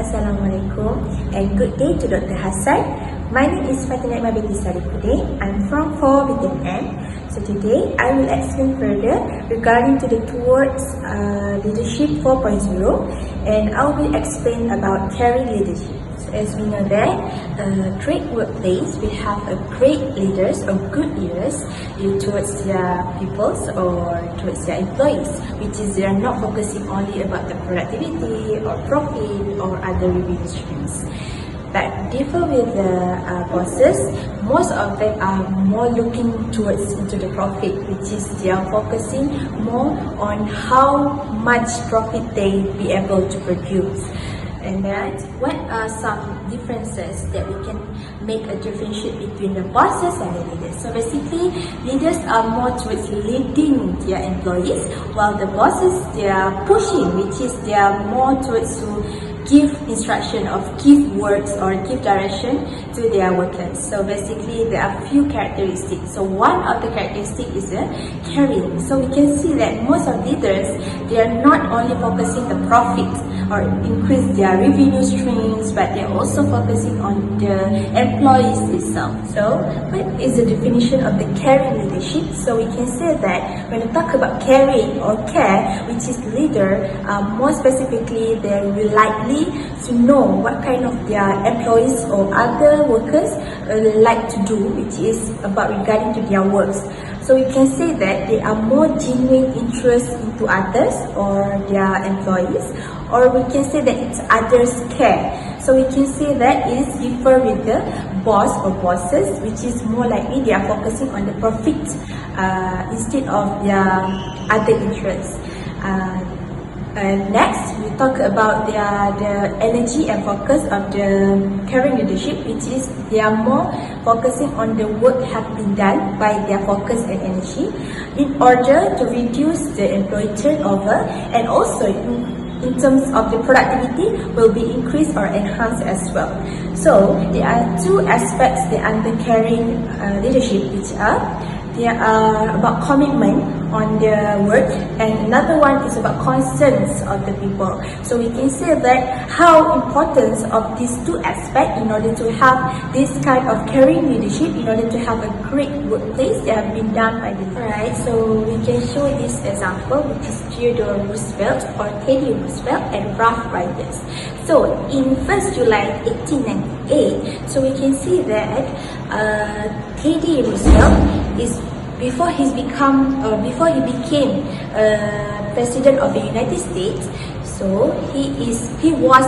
Assalamualaikum and good day to Dr. Hassan. My name is Fatin Naimah Binti Saripudin. I'm from BTMP. So today I will explain further regarding to the towards leadership 4.0, and I will explain about caring leadership. So as we know that a great workplace will have a great leaders or good leaders towards their peoples or towards their employees, which is they are not focusing only about the productivity or profit or other revenue streams. But differ with the bosses, most of them are more looking towards into the profit, which is they are focusing more on how much profit they be able to produce. And then what are some differences that we can make a differentiate between the bosses and the leaders? So basically, leaders are more towards leading their employees, while the bosses, they are pushing, which is they are more towards to give instruction of give words or give direction to their workers. So basically there are few characteristics. So one of the characteristics is caring. So we can see that most of leaders, they are not only focusing the profit or increase their revenue streams, but they are also focusing on the employees itself. So what is the definition of the caring leadership? So we can say that when we talk about caring or care, which is leader, more specifically they will likely to know what kind of their employees or other workers like to do, which is about regarding to their works. So we can say that they are more genuine interest into others or their employees, or we can say that it's others care. So we can say that it is differ with the boss or bosses, which is more likely they are focusing on the profit instead of their other interests. Next, we talk about the energy and focus of the caring leadership, which is they are more focusing on the work have been done by their focus and energy in order to reduce the employee turnover, and also in terms of the productivity will be increased or enhanced as well. So there are two aspects that under caring leadership, which are they are about commitment on their work, and another one is about concerns of the people. So we can say that how important of these two aspects in order to have this kind of caring leadership, in order to have a great workplace that have been done by the Alright, so we can show this example, which is Theodore Roosevelt or Teddy Roosevelt and Rough Riders. So in 1st July 1898, so we can see that Teddy Roosevelt is before he became president of the United States. So he was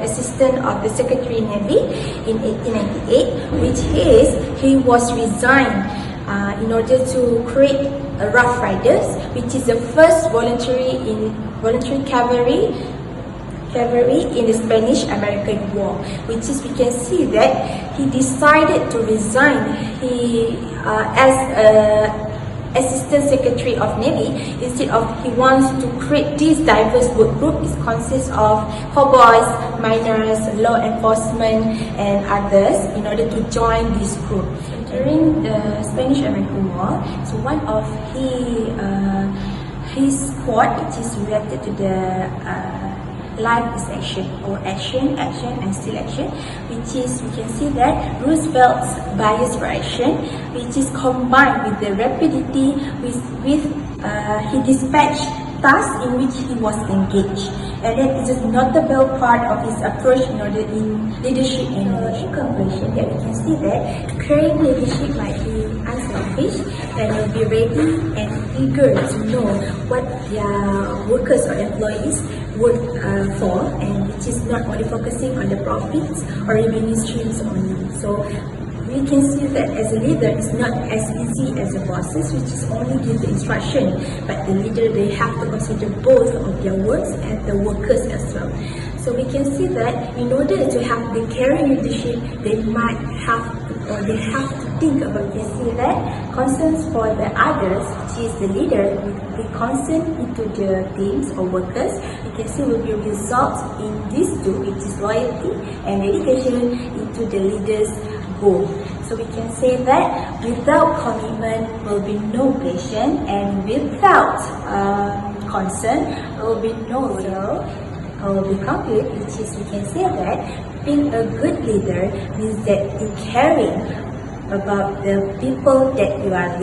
assistant of the Secretary Navy in 1898, which is he was resigned in order to create a Rough Riders, which is the first voluntary cavalry in the Spanish-American War, which is we can see that he decided to resign as Assistant Secretary of Navy. Instead of he wants to create this diverse work group. It consists of cowboys, miners, law enforcement and others in order to join this group. During the Spanish-American War, so one of his squad, which is related to the life is action or action and still action, which is we can see that Roosevelt's bias for action, which is combined with the rapidity with he dispatched tasks in which he was engaged, and that is a notable part of his approach in leadership and in conclusion that we can see that caring leadership might be unselfish and will be ready and eager to know what their workers or employees work for, and which is not only focusing on the profits or revenue streams only. So we can see that as a leader, it's not as easy as the bosses, which is only give the instruction, but the leader, they have to consider both of their works and the workers as well. So we can see that in order to have the caring leadership, they have to think about, you see that concerns for the others, which is the leader, will be concerned into the teams or workers. You can see will be result in these two, which is loyalty and dedication into the leader's goal. So we can say that without commitment will be no passion, and without concern will be no will. how we conclude, which is we can say that being a good leader means that you caring about the people that you are leading.